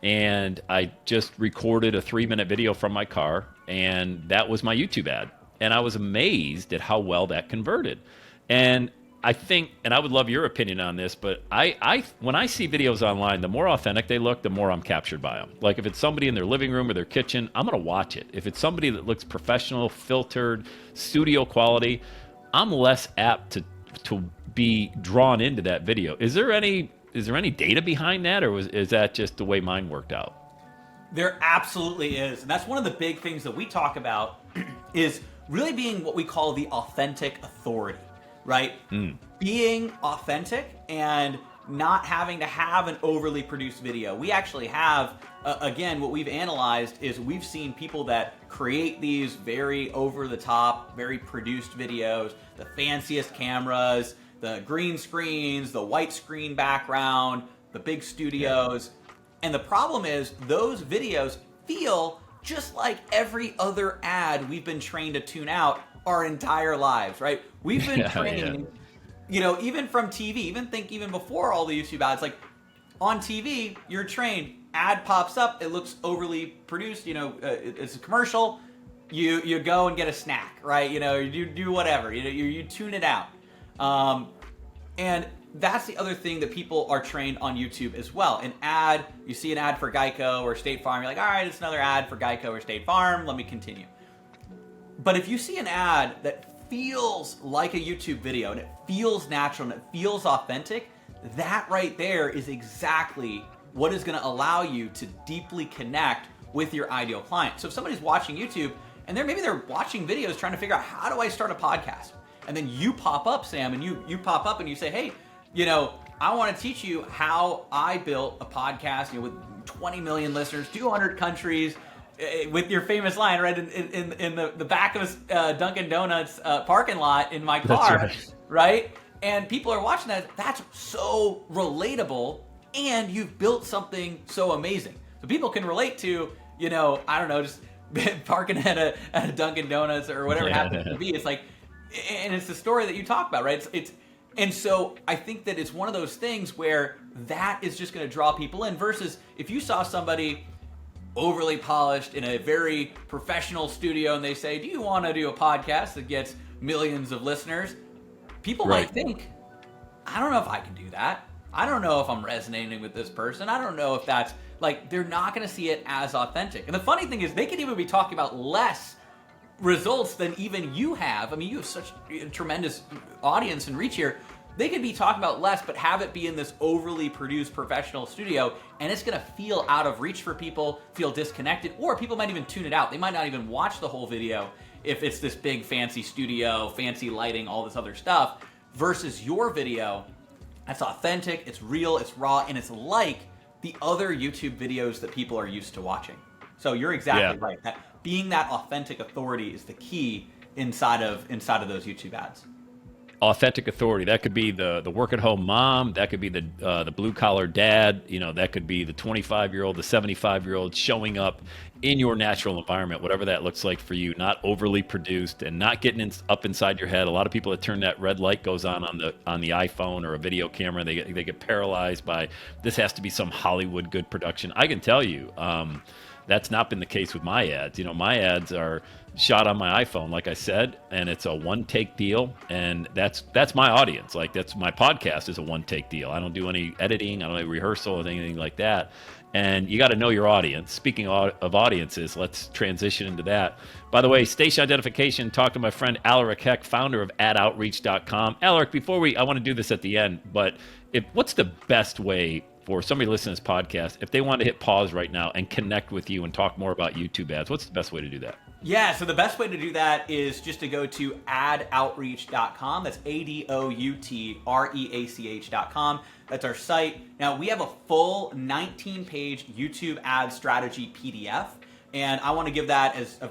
and I just recorded a 3-minute video from my car, and that was my YouTube ad. And I was amazed at how well that converted. And I think, and I would love your opinion on this, but I when I see videos online, the more authentic they look, the more I'm captured by them. Like if it's somebody in their living room or their kitchen, I'm going to watch it. If it's somebody that looks professional, filtered, studio quality, I'm less apt to be drawn into that video. Is there any data behind that, or is that just the way mine worked out? There absolutely is. And that's one of the big things that we talk about is really being what we call the authentic authority, right? Being authentic and not having to have an overly produced video. We actually have, again, what we've analyzed is we've seen people that create these very over-the-top, very produced videos, the fanciest cameras, the green screens, the white screen background, the big studios. And the problem is those videos feel just like every other ad we've been trained to tune out our entire lives, right? We've been trained, even from TV, even before all the YouTube ads, like on TV, you're trained, ad pops up, it looks overly produced, it's a commercial, you go and get a snack, right? You do whatever, you tune it out. And that's the other thing that people are trained on YouTube as well. An ad, you see an ad for Geico or State Farm, you're like, all right, it's another ad for Geico or State Farm, let me continue. But if you see an ad that feels like a YouTube video and it feels natural and it feels authentic, that right there is exactly what is going to allow you to deeply connect with your ideal client. So if somebody's watching YouTube and maybe they're watching videos trying to figure out, how do I start a podcast? And then you pop up, Sam, and you pop up and you say, hey, I want to teach you how I built a podcast with 20 million listeners, 200 countries, with your famous line, right, in the back of a Dunkin' Donuts parking lot in my car, right? And people are watching that. That's so relatable, and you've built something so amazing. So people can relate to, I don't know, just parking at a Dunkin' Donuts or whatever it happens to be. It's like, and it's the story that you talk about, right? And so I think that it's one of those things where that is just going to draw people in, versus if you saw somebody overly polished in a very professional studio and they say, do you want to do a podcast that gets millions of listeners? People might think, I don't know if I can do that. I don't know if I'm resonating with this person. I don't know if that's, like, they're not going to see it as authentic. And the funny thing is they could even be talking about less results than even you have. I mean, you have such a tremendous audience and reach here. They could be talking about less, but have it be in this overly produced professional studio, and it's gonna feel out of reach for people, feel disconnected, or people might even tune it out. They might not even watch the whole video if it's this big fancy studio, fancy lighting, all this other stuff, versus your video that's authentic, it's real, it's raw, and it's like the other YouTube videos that people are used to watching. So you're exactly right. That being that authentic authority is the key inside of those YouTube ads. Authentic authority. That could be the work-at-home mom. That could be the blue-collar dad. You know, that could be the 25-year-old, the 75-year-old showing up in your natural environment, whatever that looks like for you. Not overly produced and not getting up inside your head. A lot of people that turn that red light goes on the iPhone or a video camera. They get paralyzed by this has to be some Hollywood good production. I can tell you, that's not been the case with my ads. You know, my ads are shot on my iPhone, like I said, and it's a one-take deal, and that's my audience. Like, that's my podcast is a one-take deal. I don't do any editing, I don't do rehearsal or anything like that. And you got to know your audience. Speaking of audiences, let's transition into that. By the way, station identification, talk to my friend Aleric Heck, founder of AdOutreach.com. Aleric, I want to do this at the end, but what's the best way for somebody listening to this podcast, if they want to hit pause right now and connect with you and talk more about YouTube ads, what's the best way to do that? Yeah, so the best way to do that is just to go to AdOutreach.com. That's AdOutreach.com. That's our site. Now, we have a full 19-page YouTube ad strategy PDF, and I want to give that as a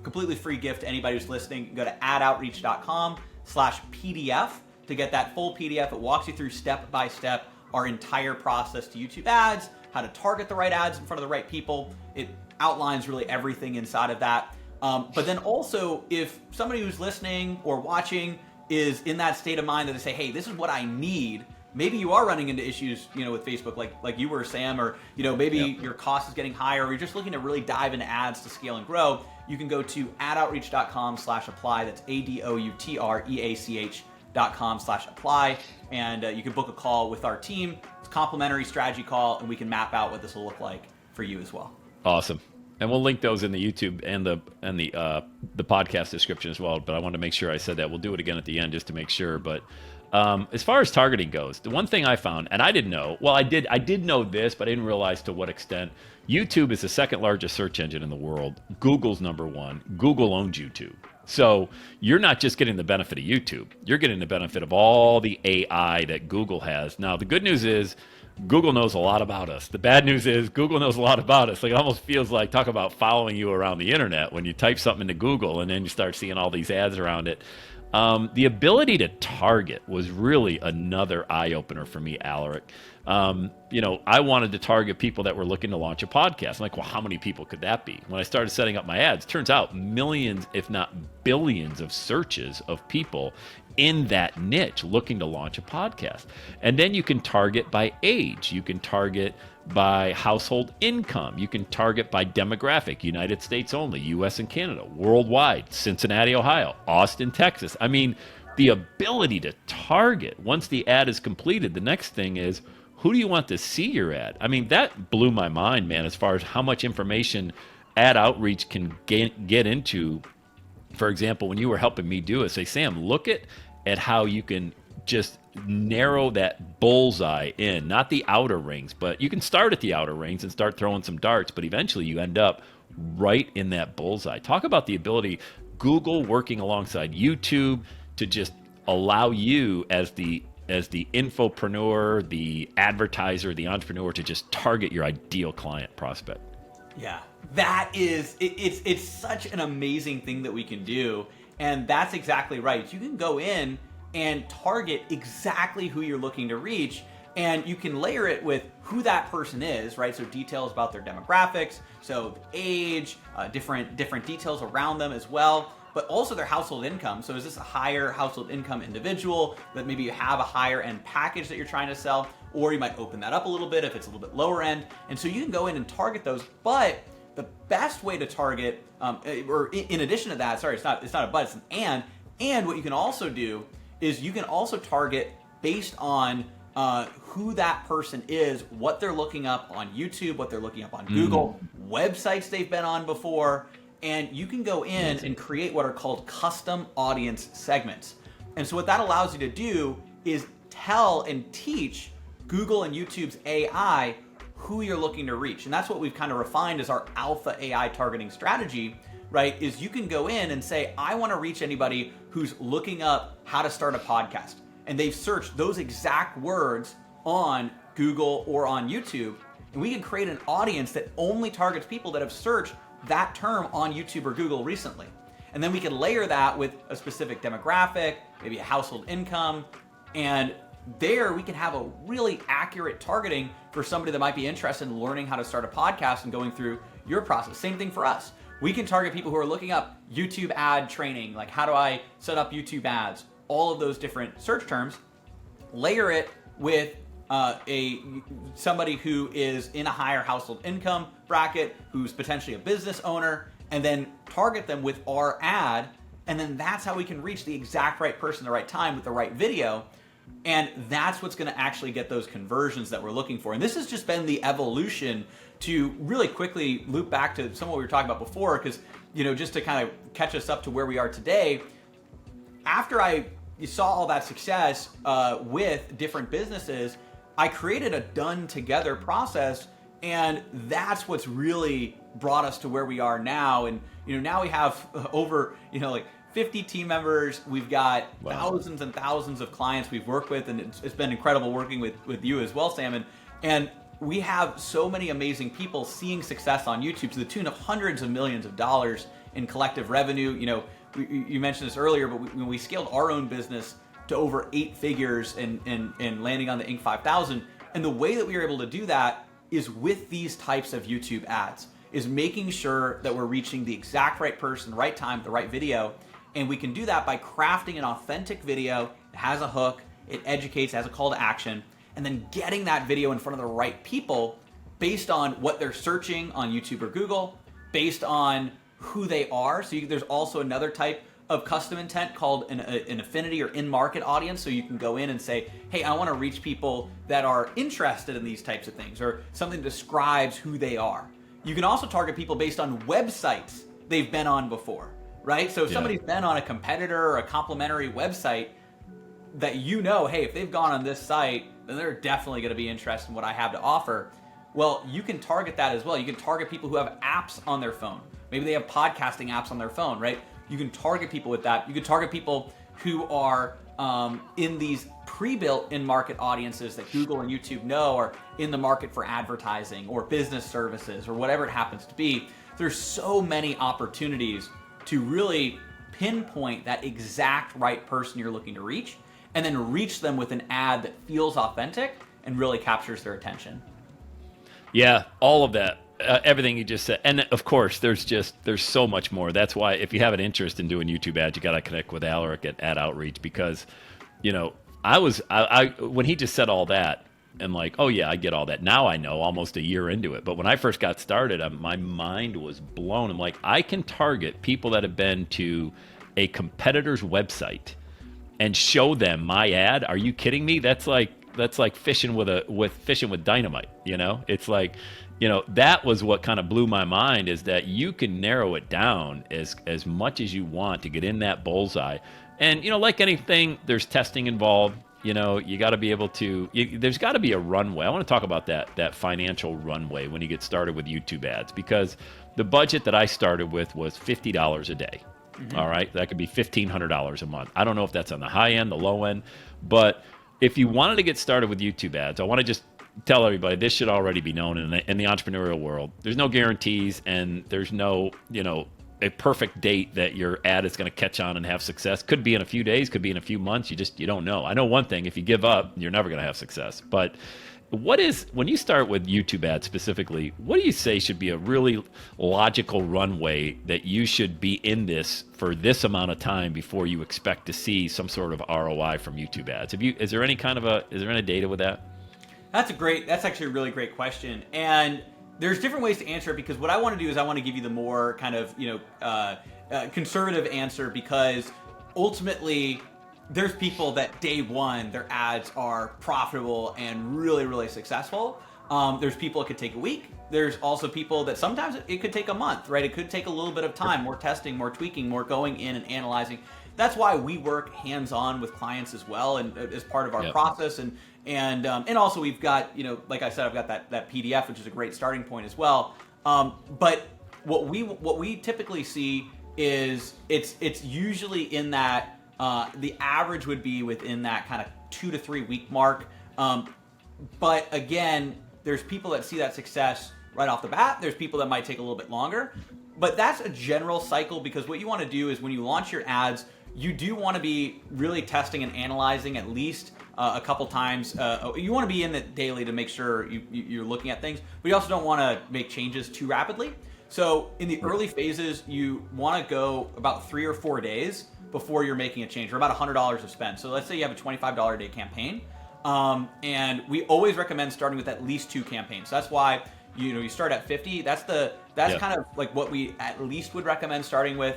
completely free gift to anybody who's listening. Go to AdOutreach.com/PDF to get that full PDF. It walks you through step by step our entire process to YouTube ads, how to target the right ads in front of the right people. It outlines really everything inside of that. But then also, if somebody who's listening or watching is in that state of mind that they say, hey, this is what I need. Maybe you are running into issues, with Facebook, like you were, Sam, or maybe your cost is getting higher, or you're just looking to really dive into ads to scale and grow. You can go to AdOutreach.com/apply. That's AdOutreach.com/apply, and you can book a call with our team. It's a complimentary strategy call, and we can map out what this will look like for you as well. Awesome. And we'll link those in the YouTube and the podcast description as well. But I wanted to make sure I said that. We'll do it again at the end just to make sure. But as far as targeting goes, the one thing I found, and I didn't know, well, I did know this, but I didn't realize to what extent. YouTube is the second largest search engine in the world. Google's number one. Google owns YouTube. So you're not just getting the benefit of YouTube. You're getting the benefit of all the AI that Google has. Now, the good news is Google knows a lot about us. The bad news is Google knows a lot about us. Like, it almost feels like, talk about following you around the internet when you type something into Google and then you start seeing all these ads around it. The ability to target was really another eye-opener for me, Aleric. I wanted to target people that were looking to launch a podcast. I'm like, well, how many people could that be? When I started setting up my ads, turns out millions, if not billions of searches of people in that niche looking to launch a podcast. And then you can target by age. You can target by household income. You can target by demographic, United States only, US and Canada, worldwide, Cincinnati, Ohio, Austin, Texas. I mean, the ability to target, once the ad is completed, the next thing is, who do you want to see your ad? I mean, that blew my mind, man, as far as how much information ad outreach can get into. For example, when you were helping me do it, say, Sam, look at how you can just narrow that bullseye in, not the outer rings, but you can start at the outer rings and start throwing some darts, but eventually you end up right in that bullseye. Talk about the ability, Google working alongside YouTube to just allow you as the infopreneur, the advertiser, the entrepreneur to just target your ideal client prospect. Yeah, that is, it's such an amazing thing that we can do. And that's exactly right. You can go in and target exactly who you're looking to reach, and you can layer it with who that person is, right? So details about their demographics, so age, different details around them as well, but also their household income. So is this a higher household income individual that maybe you have a higher end package that you're trying to sell, or you might open that up a little bit if it's a little bit lower end. And so you can go in and target those, but the best way to target, or in addition to that, sorry, it's not a but, it's an and what you can also do is you can also target based on who that person is, what they're looking up on YouTube, what they're looking up on Google, websites they've been on before, and you can go in and create what are called custom audience segments. And so what that allows you to do is tell and teach Google and YouTube's AI who you're looking to reach. And that's what we've kind of refined as our alpha AI targeting strategy, right? Is you can go in and say, I want to reach anybody who's looking up how to start a podcast. And they've searched those exact words on Google or on YouTube. And we can create an audience that only targets people that have searched that term on YouTube or Google recently. And then we can layer that with a specific demographic, maybe a household income, and there we can have a really accurate targeting for somebody that might be interested in learning how to start a podcast and going through your process. Same thing for us. We can target people who are looking up YouTube ad training, like how do I set up YouTube ads, all of those different search terms, layer it with somebody who is in a higher household income bracket, who's potentially a business owner, and then target them with our ad. And then that's how we can reach the exact right person at the right time with the right video. And that's what's going to actually get those conversions that we're looking for. And this has just been the evolution to really quickly loop back to some of what we were talking about before, because, just to kind of catch us up to where we are today. After I saw all that success with different businesses, I created a done together process, and that's what's really brought us to where we are now. And now we have over 50 team members. We've got thousands and thousands of clients we've worked with, and it's been incredible working with you as well, Sam. And we have so many amazing people seeing success on YouTube to the tune of hundreds of millions of dollars in collective revenue. You mentioned this earlier, but when we scaled our own business to over 8 figures and landing on the Inc. 5000, and the way that we were able to do that is with these types of YouTube ads, is making sure that we're reaching the exact right person, the right time, the right video. And we can do that by crafting an authentic video. It has a hook, it educates, it has a call to action, and then getting that video in front of the right people based on what they're searching on YouTube or Google, based on who they are. So there's also another type of custom intent called an affinity or in-market audience. So you can go in and say, hey, I want to reach people that are interested in these types of things, or something describes who they are. You can also target people based on websites they've been on before, right? So if somebody's been on a competitor or a complementary website that hey, if they've gone on this site, then they're definitely going to be interested in what I have to offer. Well, you can target that as well. You can target people who have apps on their phone. Maybe they have podcasting apps on their phone, right? You can target people with that. You can target people who are in these pre-built in-market audiences that Google and YouTube know are in the market for advertising or business services or whatever it happens to be. There's so many opportunities to really pinpoint that exact right person you're looking to reach, and then reach them with an ad that feels authentic and really captures their attention. Yeah, all of that. Everything you just said. And of course, there's so much more. That's why if you have an interest in doing YouTube ads, you got to connect with Aleric at AdOutreach, because, I when he just said all that, and like, oh yeah, I get all that. Now I know, almost a year into it. But when I first got started, my mind was blown. I'm like, I can target people that have been to a competitor's website and show them my ad. Are you kidding me? That's like fishing with dynamite. It's like, that was what kind of blew my mind, is that you can narrow it down as much as you want to get in that bullseye. And, like anything, there's testing involved. You got to be able to, there's got to be a runway. I want to talk about that financial runway when you get started with YouTube ads, because the budget that I started with was $50 a day. Mm-hmm. All right. That could be $1,500 a month. I don't know if that's on the high end, the low end, but if you wanted to get started with YouTube ads, I want to just tell everybody, this should already be known in the entrepreneurial world. There's no guarantees, and there's no, a perfect date that your ad is going to catch on and have success. Could be in a few days, could be in a few months. You don't know. I know one thing: if you give up, you're never going to have success. But when you start with YouTube ads specifically, what do you say should be a really logical runway that you should be in this for this amount of time before you expect to see some sort of ROI from YouTube ads? Is there any data with that? That's actually a really great question. And there's different ways to answer it, because what I want to do is I want to give you the more kind of, conservative answer, because ultimately there's people that day one, their ads are profitable and really, really successful. There's people it could take a week. there's also people that sometimes it could take a month, right? It could take a little bit of time, more testing, more tweaking, more going in and analyzing. That's why we work hands-on with clients as well, and as part of our process. And also we've got, like I said, I've got that PDF, which is a great starting point as well. But what we typically see is it's usually in that the average would be within that kind of 2 to 3 week mark. But again, there's people that see that success right off the bat. There's people that might take a little bit longer. But that's a general cycle, because what you want to do is when you launch your ads, you do want to be really testing and analyzing at least a couple times. You want to be in it daily to make sure you're looking at things, but you also don't want to make changes too rapidly. So in the early phases, you want to go about 3 or 4 days before you're making a change, or about $100 of spend. So let's say you have a $25 a day campaign. And we always recommend starting with at least 2 campaigns. So that's why you start at 50. That's kind of like what we at least would recommend starting with.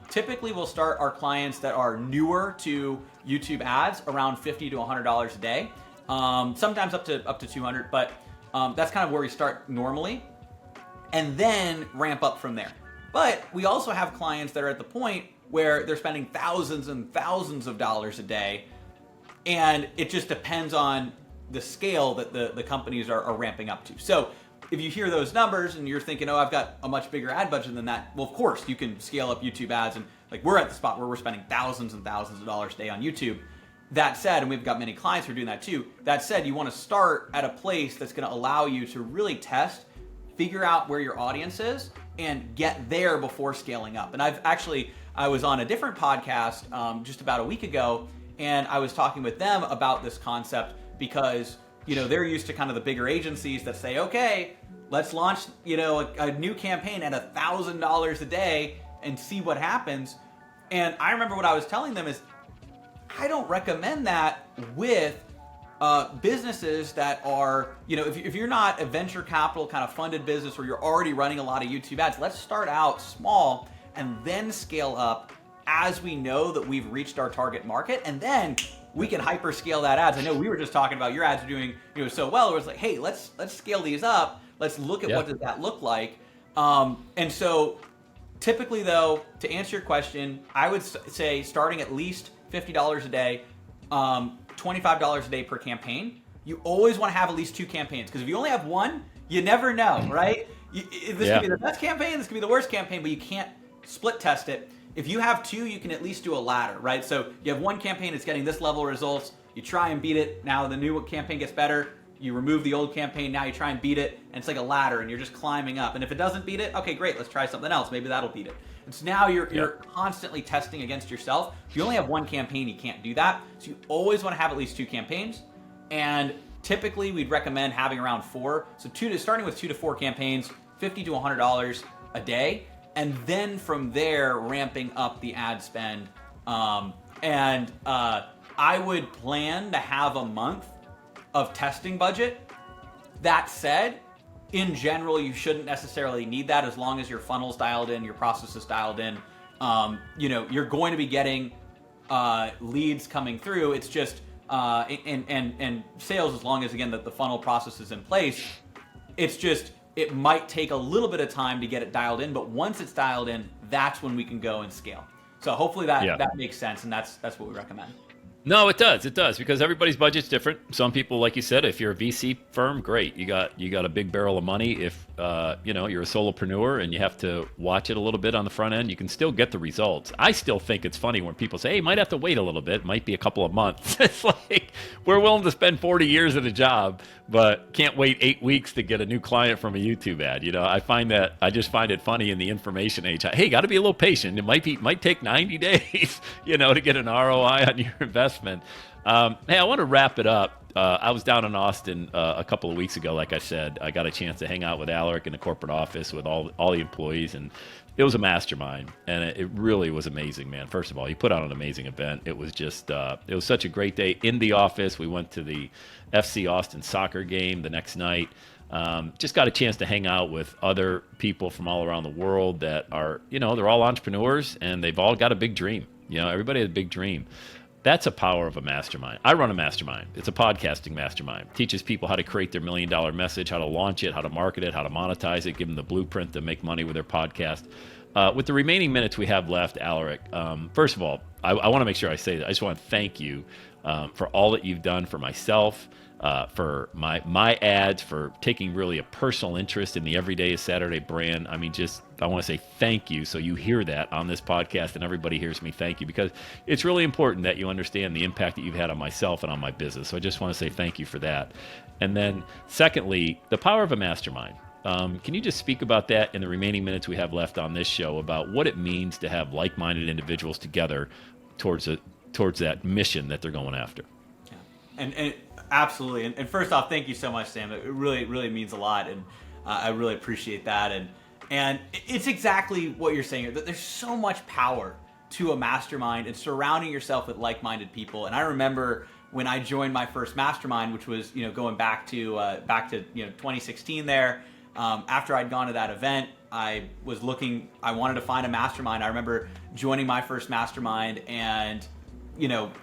Typically, we'll start our clients that are newer to YouTube ads around $50 to $100 a day. Sometimes up to 200, but that's kind of where we start normally, and then ramp up from there. But we also have clients that are at the point where they're spending thousands and thousands of dollars a day, and it just depends on the scale that the companies are ramping up to. So if you hear those numbers and you're thinking, oh, I've got a much bigger ad budget than that, well, of course, you can scale up YouTube ads. And like, we're at the spot where we're spending thousands and thousands of dollars a day on YouTube. That said, and we've got many clients who are doing that too. That said, you want to start at a place that's going to allow you to really test, figure out where your audience is, and get there before scaling up. And I was on a different podcast just about a week ago, and I was talking with them about this concept, because they're used to kind of the bigger agencies that say, okay, let's launch a new campaign at $1,000 a day and see what happens. And I remember what I was telling them is, I don't recommend that with businesses that are, if you're not a venture capital kind of funded business, or you're already running a lot of YouTube ads. Let's start out small and then scale up as we know that we've reached our target market, and then we can hyper scale that ads. I know we were just talking about your ads are doing so well. It was like, hey, let's scale these up. Let's look at what does that look like. And so typically, though, to answer your question, I would say starting at least $50 a day, $25 a day per campaign. You always want to have at least 2 campaigns, because if you only have one, you never know, right? This could be the best campaign, this could be the worst campaign, but you can't split test it. If you have 2, you can at least do a ladder, right? So you have one campaign that's getting this level of results, you try and beat it, now the new campaign gets better, you remove the old campaign, now you try and beat it, and it's like a ladder, and you're just climbing up. And if it doesn't beat it, okay, great, let's try something else, maybe that'll beat it. And so now you're constantly testing against yourself. If you only have one campaign, you can't do that. So you always want to have at least 2 campaigns, and typically we'd recommend having around 4. So starting with 2 to 4 campaigns, $50 to $100 a day, and then from there ramping up the ad spend. I would plan to have a month of testing budget. That said, in general, you shouldn't necessarily need that, as long as your funnel's dialed in, your process is dialed in. You're going to be getting leads coming through. It's just and sales, as long as again that the funnel process is in place. It's just, it might take a little bit of time to get it dialed in, but once it's dialed in, that's when we can go and scale. So hopefully that makes sense, and that's what we recommend. No, it does, because everybody's budget's different. Some people, like you said, if you're a VC firm, great, you got a big barrel of money. If you're a solopreneur and you have to watch it a little bit on the front end, you can still get the results. I still think it's funny when people say, hey, you might have to wait a little bit, might be a couple of months. It's like, we're willing to spend 40 years at a job, but can't wait 8 weeks to get a new client from a YouTube ad. I just find it funny in the information age. Hey, got to be a little patient. It might take 90 days, to get an ROI on your investment. Hey, I want to wrap it up. I was down in Austin a couple of weeks ago. Like I said, I got a chance to hang out with Aleric in the corporate office with all the employees, and it was a mastermind, and it really was amazing, man. First of all, he put on an amazing event. It was just, it was such a great day in the office. We went to the FC Austin soccer game the next night. Just got a chance to hang out with other people from all around the world that are, they're all entrepreneurs, and they've all got a big dream. Everybody has a big dream. That's a power of a mastermind. I run a mastermind. It's a podcasting mastermind. It teaches people how to create their $1 million message, how to launch it, how to market it, how to monetize it, give them the blueprint to make money with their podcast. With the remaining minutes we have left, Aleric, first of all, I want to make sure I say that. I just want to thank you for all that you've done for myself, for my ads, for taking really a personal interest in the Everyday is Saturday brand. I mean, I want to say thank you. So you hear that on this podcast and everybody hears me thank you, because it's really important that you understand the impact that you've had on myself and on my business. So I just want to say thank you for that. And then secondly, the power of a mastermind. Can you just speak about that in the remaining minutes we have left on this show, about what it means to have like-minded individuals together towards that mission that they're going after? Yeah. And absolutely. And first off, thank you so much, Sam. It really, really means a lot, and I really appreciate that. And it's exactly what you're saying here, that there's so much power to a mastermind and surrounding yourself with like-minded people. And I remember when I joined my first mastermind, which was going back to 2016 there. After I'd gone to that event, I wanted to find a mastermind. I remember joining my first mastermind and,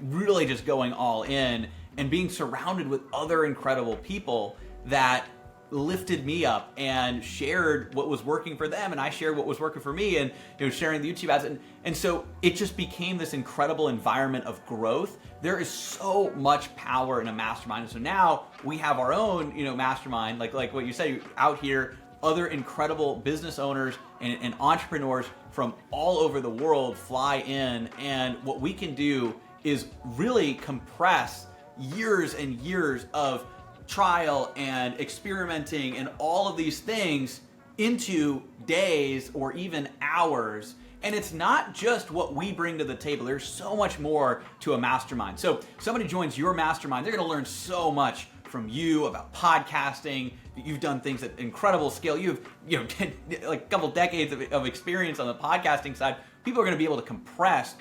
really just going all in and being surrounded with other incredible people that lifted me up and shared what was working for them, and I shared what was working for me, and sharing the YouTube ads, and so it just became this incredible environment of growth. There is so much power in a mastermind, and so now we have our own mastermind, like what you said, out here, other incredible business owners and entrepreneurs from all over the world fly in, and what we can do is really compress years and years of trial and experimenting and all of these things into days or even hours. And it's not just what we bring to the table. There's so much more to a mastermind. So somebody joins your mastermind, they're going to learn so much from you about podcasting. You've done things at incredible scale. You've like a couple decades of experience on the podcasting side. People are going to be able to compress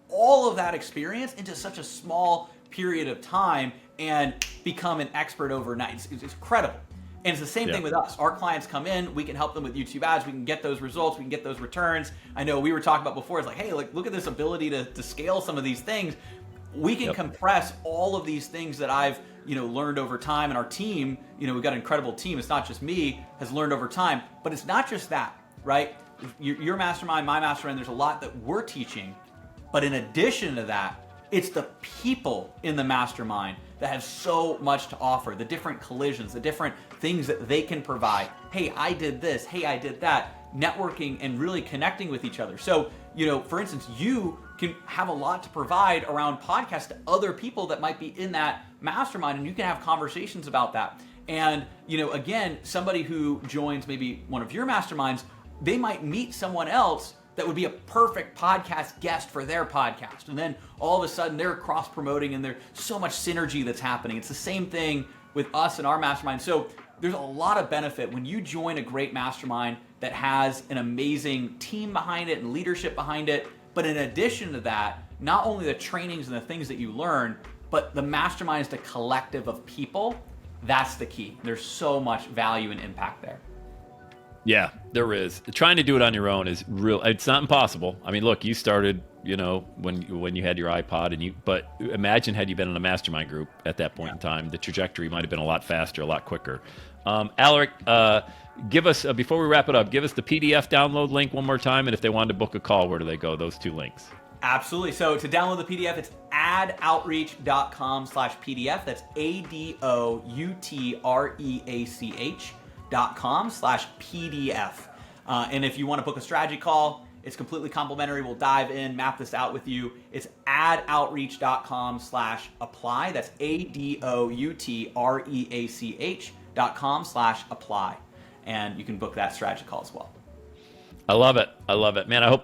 all of that experience into such a small period of time and become an expert overnight. It's incredible. And it's the same thing with us. Our clients come in, we can help them with YouTube ads, we can get those results, we can get those returns. I know we were talking about before, it's like, hey, look at this ability to scale some of these things. We can compress all of these things that I've learned over time, and our team, we've got an incredible team. It's not just me, has learned over time, but it's not just that, right? Your mastermind, my mastermind, there's a lot that we're teaching, but in addition to that, it's the people in the mastermind that have so much to offer, the different collisions, the different things that they can provide. Hey, I did this. Hey, I did that. Networking and really connecting with each other. So, for instance, you can have a lot to provide around podcasts to other people that might be in that mastermind, and you can have conversations about that. And, again, somebody who joins maybe one of your masterminds, they might meet someone else that would be a perfect podcast guest for their podcast. And then all of a sudden they're cross-promoting and there's so much synergy that's happening. It's the same thing with us and our mastermind. So there's a lot of benefit when you join a great mastermind that has an amazing team behind it and leadership behind it. But in addition to that, not only the trainings and the things that you learn, but the mastermind is the collective of people. That's the key. There's so much value and impact there. Yeah, there is. Trying to do it on your own is real. It's not impossible. I mean, look, you started, when you had your iPod, but imagine had you been in a mastermind group at that point in time, the trajectory might have been a lot faster, a lot quicker. Aleric, give us, before we wrap it up, give us the PDF download link one more time, and if they wanted to book a call, where do they go? Those two links. Absolutely. So to download the PDF, it's AdOutreach.com/PDF. That's AdOutreach.com/PDF. And if you want to book a strategy call, it's completely complimentary. We'll dive in, map this out with you. It's AdOutreach.com/apply. That's AdOutreach.com/apply. And you can book that strategy call as well. I love it. I love it, man. I hope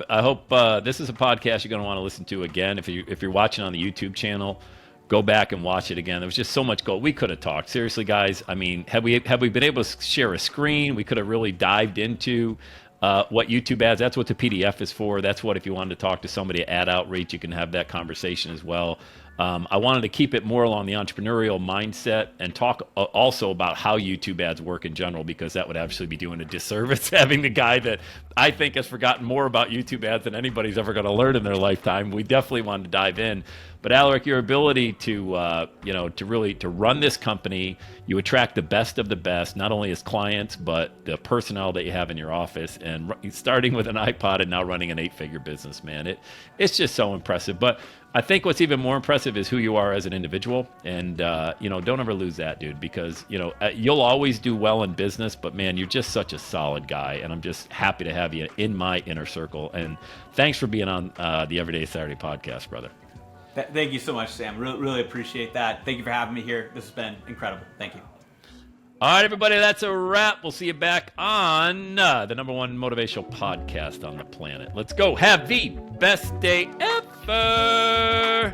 this is a podcast you're going to want to listen to again. If you're watching on the YouTube channel, go back and watch it again. There was just so much gold. We could have talked. Seriously, guys. I mean, had we been able to share a screen, we could have really dived into what YouTube ads. That's what the PDF is for. That's what, if you wanted to talk to somebody at AdOutreach, you can have that conversation as well. I wanted to keep it more along the entrepreneurial mindset and talk also about how YouTube ads work in general, because that would actually be doing a disservice having the guy that I think has forgotten more about YouTube ads than anybody's ever going to learn in their lifetime. We definitely wanted to dive in. But Aleric, your ability to to run this company, you attract the best of the best, not only as clients but the personnel that you have in your office, and starting with an iPod and now running an 8-figure business, man. It's just so impressive. But I think what's even more impressive is who you are as an individual, and don't ever lose that, dude, because you'll always do well in business, but man, you're just such a solid guy, and I'm just happy to have you in my inner circle. And thanks for being on the Everyday Saturday podcast, brother. Thank you so much, Sam. Really appreciate that. Thank you for having me here. This has been incredible. Thank you. All right, everybody, that's a wrap. We'll see you back on the #1 motivational podcast on the planet. Let's go. Have the best day ever.